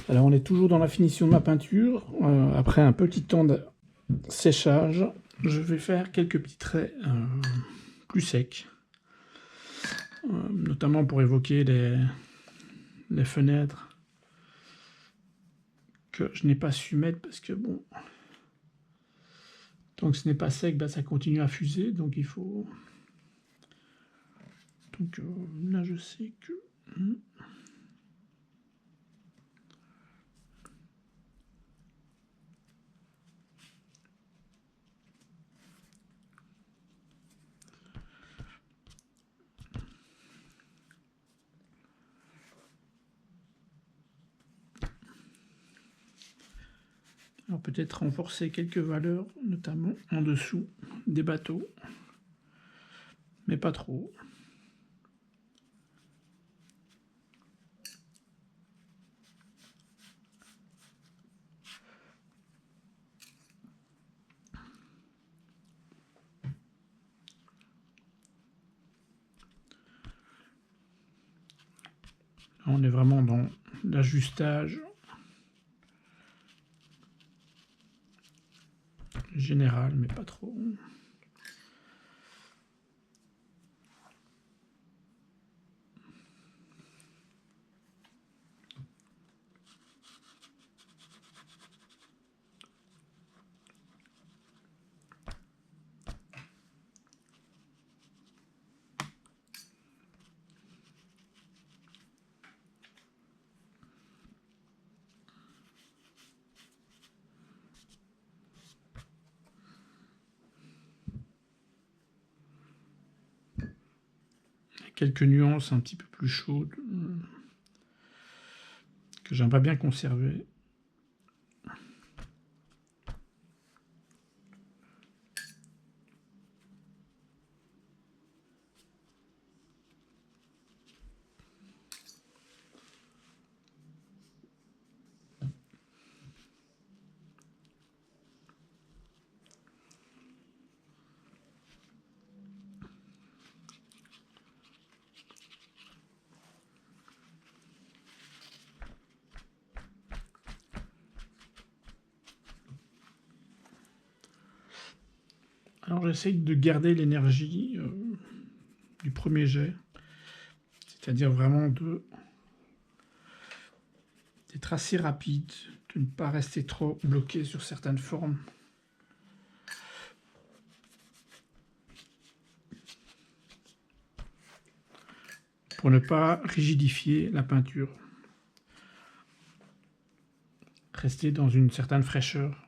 Alors on est toujours dans la finition de ma peinture. Après un petit temps de séchage, je vais faire quelques petits traits plus secs. Notamment pour évoquer les fenêtres que je n'ai pas su mettre parce que bon, tant que ce n'est pas sec, bah, ça continue à fuser, donc il faut... Donc là je sais que... Alors peut-être renforcer quelques valeurs, notamment en dessous des bateaux, mais pas trop. Là, on est vraiment dans l'ajustage général, mais pas trop. Quelques nuances un petit peu plus chaudes que j'aimerais bien conserver. Alors j'essaye de garder l'énergie du premier jet, c'est-à-dire vraiment d'être assez rapide, de ne pas rester trop bloqué sur certaines formes. Pour ne pas rigidifier la peinture. Rester dans une certaine fraîcheur.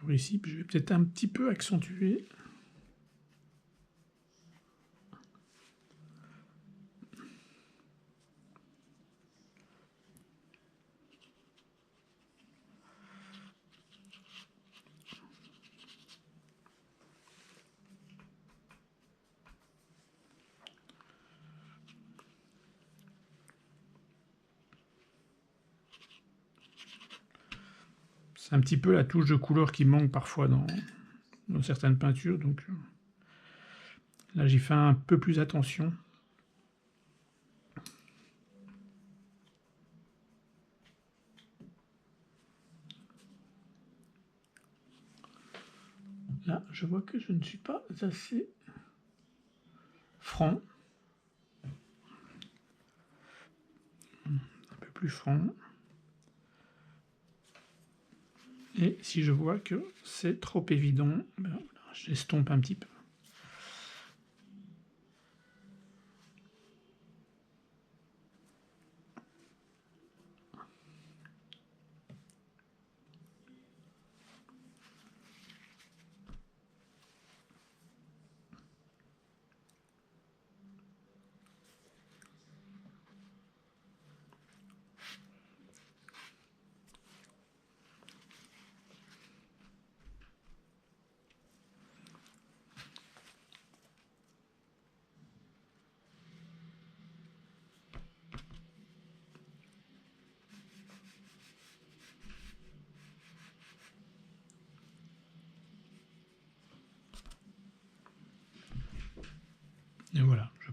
Alors ici, je vais peut-être un petit peu accentuer. C'est un petit peu la touche de couleur qui manque parfois dans certaines peintures, donc là j'y fais un peu plus attention. Là, je vois que je ne suis pas assez franc. Un peu plus franc. Et si je vois que c'est trop évident, ben, j'estompe un petit peu.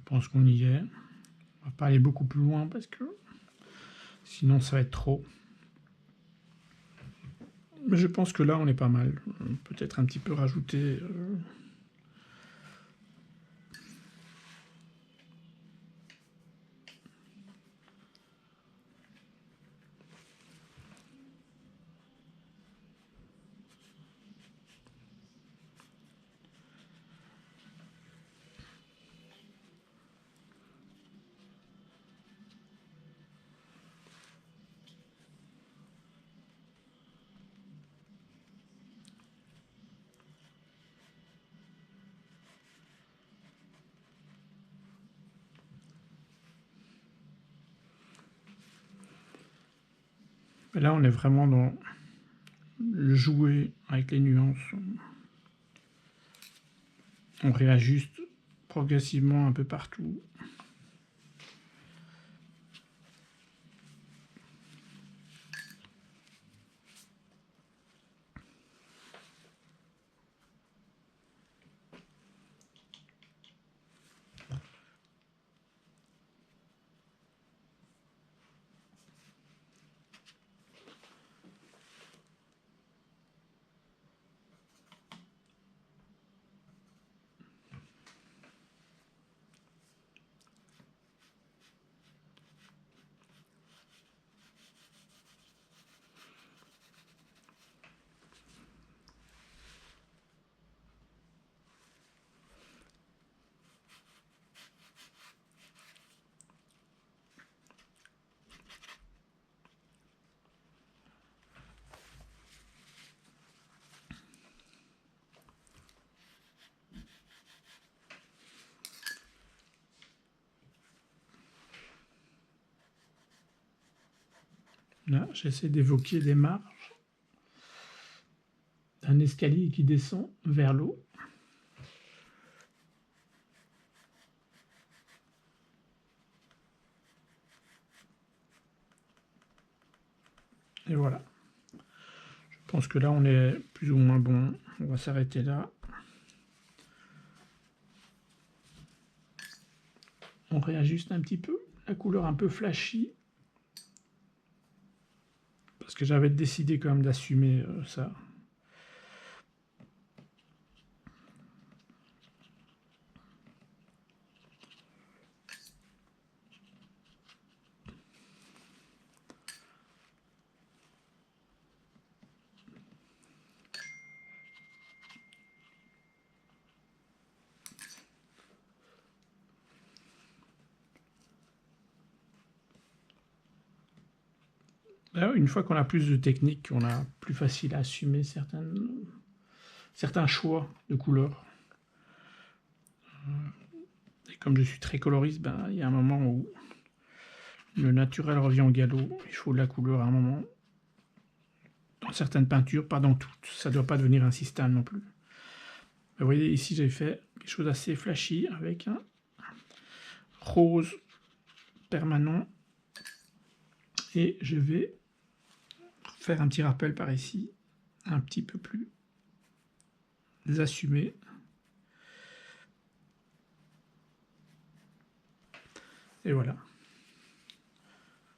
pense qu'on y est. On va pas aller beaucoup plus loin parce que sinon ça va être trop. Mais je pense que là on est pas mal. Peut-être un petit peu rajouter. Et là on est vraiment dans le jouer avec les nuances. On réajuste progressivement un peu partout. Là, j'essaie d'évoquer des marges, un escalier qui descend vers l'eau. Et voilà. Je pense que là, on est plus ou moins bon. On va s'arrêter là. On réajuste un petit peu. La couleur un peu flashy. Parce que j'avais décidé quand même d'assumer ça. Une fois qu'on a plus de technique, on a plus facile à assumer certains choix de couleurs. Et comme je suis très coloriste, il y a un moment où le naturel revient au galop. Il faut de la couleur à un moment. Dans certaines peintures, pas dans toutes. Ça ne doit pas devenir insistant non plus. Vous voyez, ici, j'ai fait quelque chose d'assez flashy avec un rose permanent. Et je vais faire un petit rappel par ici, un petit peu plus assumé. Et voilà.